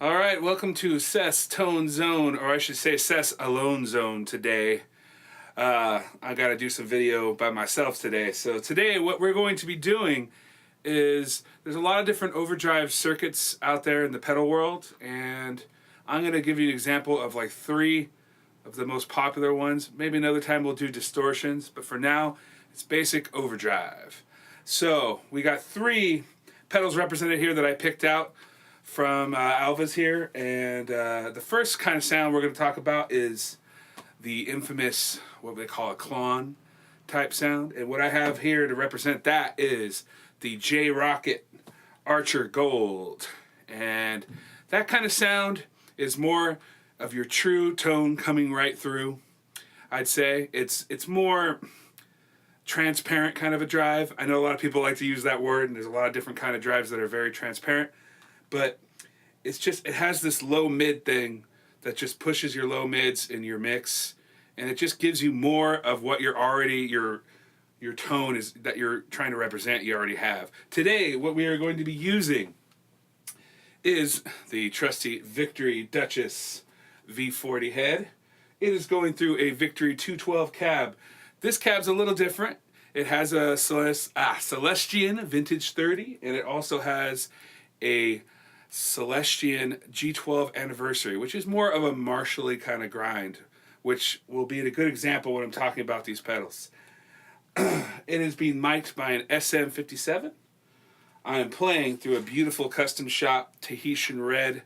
Alright, welcome to Seth's Tone Zone, or I should say Seth's Alone Zone today. I gotta do some video by myself today. So today what we're going to be doing is, there's a lot of different overdrive circuits out there in the pedal world, and I'm gonna give you an example of like 3 of the most popular ones. Maybe another time we'll do distortions, but for now, it's basic overdrive. So we got 3 pedals represented here that I picked out from Alvas here, and the first kind of sound we're going to talk about is the infamous, what they call a Klon type sound, and what I have here to represent that is the J Rockett Archer Gold, and that kind of sound is more of your true tone coming right through. I'd say it's more transparent kind of a drive. I know a lot of people like to use that word, and there's a lot of different kind of drives that are very transparent, but it's just, it has this low mid thing that just pushes your low mids in your mix, and it just gives you more of what you're already, your tone is that you're trying to represent, you already have. Today what we are going to be using is the trusty Victory Duchess V40 head. It is going through a Victory 212 cab. This cab's a little different. It has a Celestian Vintage 30, and it also has a Celestian G12 Anniversary, which is more of a Marshall-y kind of grind, which will be a good example when I'm talking about these pedals. It is being mic'd by an SM57. I am playing through a beautiful custom shop Tahitian Red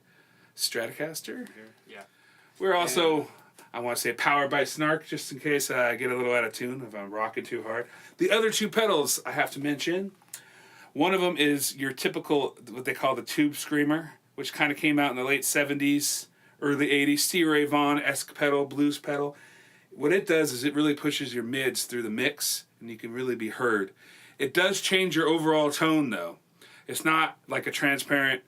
Stratocaster. Yeah. We're also, I want to say, powered by Snark, just in case I get a little out of tune if I'm rocking too hard. The other 2 pedals I have to mention, one of them is your typical, what they call the Tube Screamer, which kind of came out in the late 70s, early 80s, Stevie Ray Vaughan-esque pedal, blues pedal. What it does is it really pushes your mids through the mix, and you can really be heard. It does change your overall tone, though. It's not like a transparent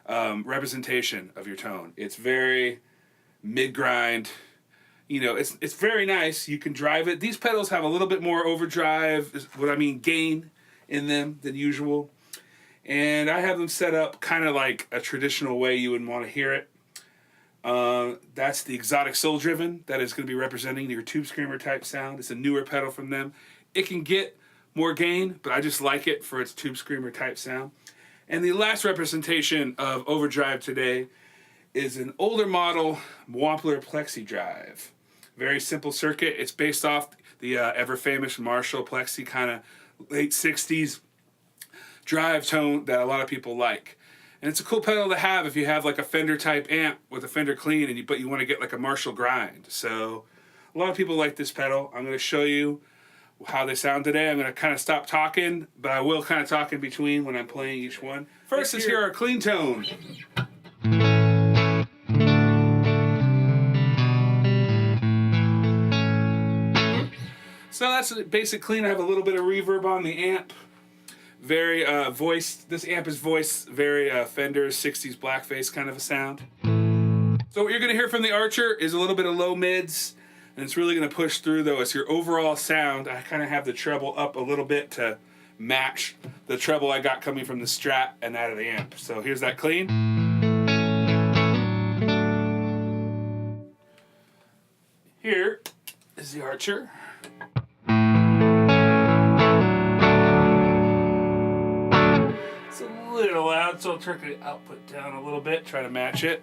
representation of your tone. It's very mid-grind. You know, it's very nice. You can drive it. These pedals have a little bit more overdrive, gain in them than usual. And I have them set up kind of like a traditional way you would want to hear it. That's the Xotic Soul Driven. That is going to be representing your Tube Screamer type sound. It's a newer pedal from them. It can get more gain, but I just like it for its Tube Screamer type sound. And the last representation of overdrive today is an older model Wampler Plexi-Drive. Very simple circuit. It's based off the ever-famous Marshall Plexi kind of late 60s drive tone that a lot of people like. And it's a cool pedal to have if you have like a Fender type amp with a Fender clean, but you want to get like a Marshall grind. So a lot of people like this pedal. I'm going to show you how they sound today. I'm going to kind of stop talking, but I will kind of talk in between when I'm playing each one. First is here our clean tone. So that's a basic clean. I have a little bit of reverb on the amp. Very this amp is voiced very Fender 60s blackface kind of a sound. So what you're going to hear from the Archer is a little bit of low mids, and it's really going to push through though. It's your overall sound. I kind of have the treble up a little bit to match the treble I got coming from the Strat and that of the amp. So here's that clean. Here is the Archer. It's a little loud, so I'll turn the output down a little bit, try to match it.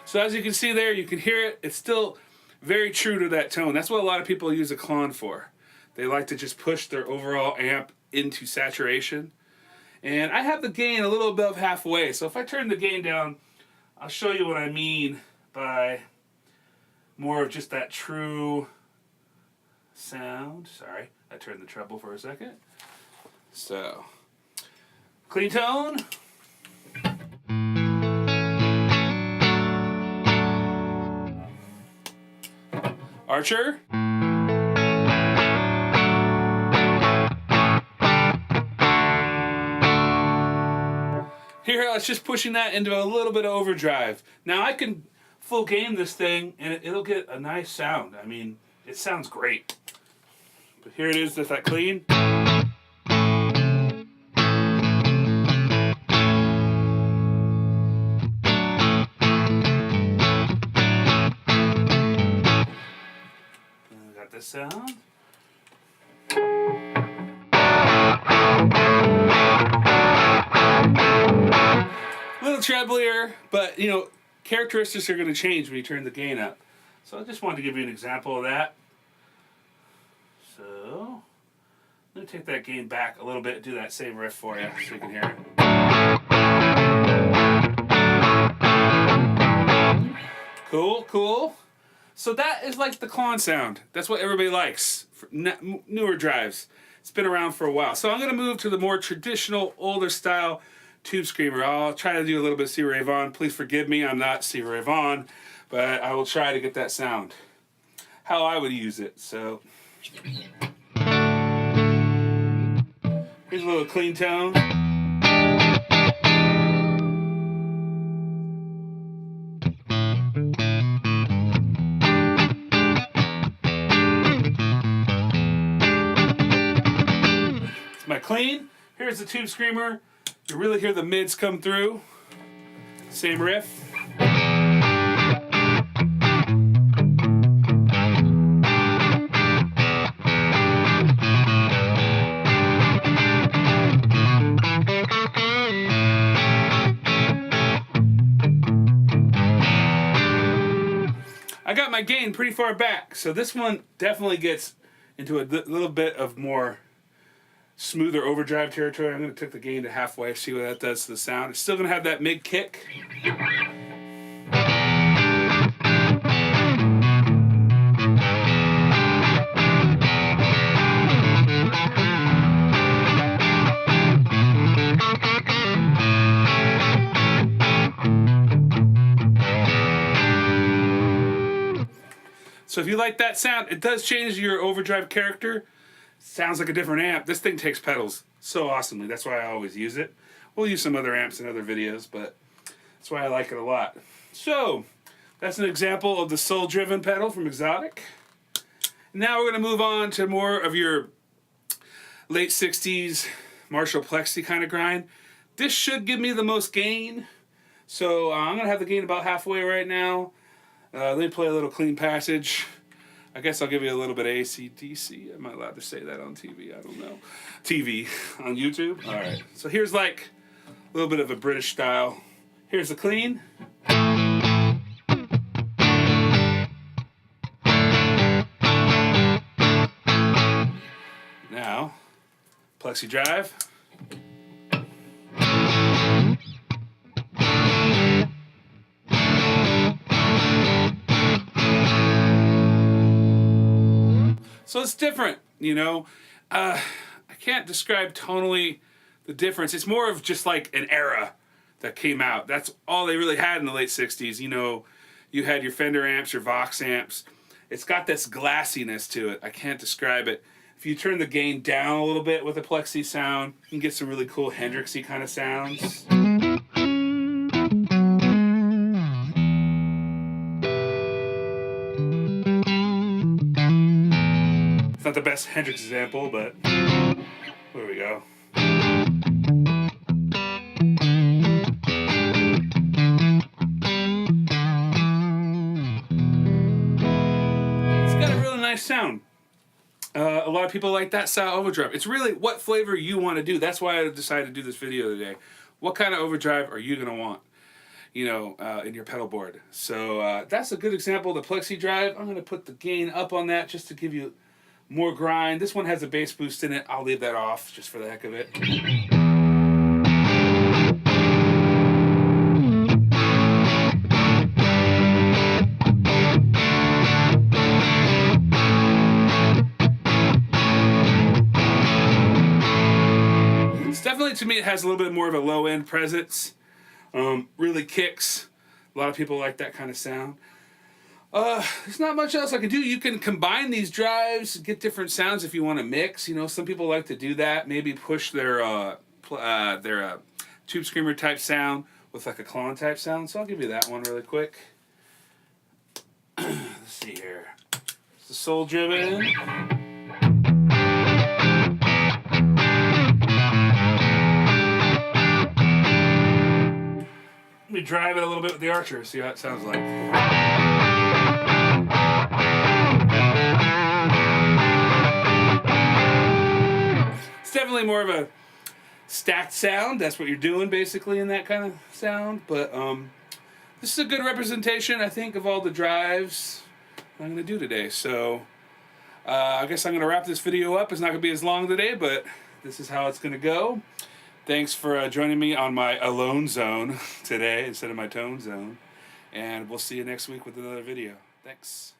So as you can see there, you can hear it. It's still very true to that tone. That's what a lot of people use a Klon for. They like to just push their overall amp into saturation. And I have the gain a little above halfway. So if I turn the gain down, I'll show you what I mean by more of just that true sound. Sorry, I turned the treble for a second. So, clean tone. Archer. Here, I was just pushing that into a little bit of overdrive. Now I can full gain this thing, and it'll get a nice sound. I mean, it sounds great. But here it is with that clean. Got this sound. A little treblier, but you know, characteristics are going to change when you turn the gain up. So I just wanted to give you an example of that. So let me take that gain back a little bit and do that same riff for you so you can hear it. Cool, cool. So that is like the Klon sound. That's what everybody likes for newer drives. It's been around for a while. So I'm going to move to the more traditional, older style tube screamer. I'll try to do a little bit of C. Ray Vaughan. Please forgive me, I'm not C. Ray Vaughan, but I will try to get that sound how I would use it. So here's a little clean tone. It's my clean. Here's the tube screamer. You really hear the mids come through. Same riff. I got my gain pretty far back, so this one definitely gets into a little bit of more smoother overdrive territory. I'm going to take the gain to halfway, see what that does to the sound. It's still going to have that mid kick. So if you like that sound, it does change your overdrive character. Sounds like a different amp. This thing takes pedals so awesomely. That's why I always use it. We'll use some other amps in other videos, but that's why I like it a lot. So that's an example of the Soul Driven pedal from Xotic. Now we're going to move on to more of your late 60s Marshall Plexi kind of grind. This should give me the most gain. So I'm going to have the gain about halfway right now. Let me play a little clean passage. I guess I'll give you a little bit of AC/DC. Am I allowed to say that on TV? I don't know. TV on YouTube? All right. So here's like a little bit of a British style. Here's the clean. Now, Plexi-Drive. So it's different, you know. I can't describe tonally the difference. It's more of just like an era that came out. That's all they really had in the late 60s. You know, you had your Fender amps, your Vox amps. It's got this glassiness to it. I can't describe it. If you turn the gain down a little bit with a Plexi sound, you can get some really cool Hendrixy kind of sounds. It's not the best Hendrix example, but there we go. It's got a really nice sound. A lot of people like that style overdrive. It's really what flavor you want to do. That's why I decided to do this video today. What kind of overdrive are you going to want, you know, in your pedal board? So that's a good example of the Plexi-Drive. I'm going to put the gain up on that just to give you more grind. This one has a bass boost in it. I'll leave that off just for the heck of it. It's definitely, to me, it has a little bit more of a low end presence. Really kicks. A lot of people like that kind of sound. There's not much else I can do. You can combine these drives, get different sounds if you want to mix. You know, some people like to do that. Maybe push their tube screamer type sound with like a Klon type sound. So I'll give you that one really quick. Let's see here. It's the Soul Driven. Let me drive it a little bit with the Archer, see how it sounds like. It's definitely more of a stacked sound. That's what you're doing basically in that kind of sound. But this is a good representation, I think, of all the drives I'm going to do today. So I guess I'm going to wrap this video up. It's not going to be as long today, but this is how it's going to go. Thanks for joining me on my alone zone today instead of my tone zone. And we'll see you next week with another video. Thanks.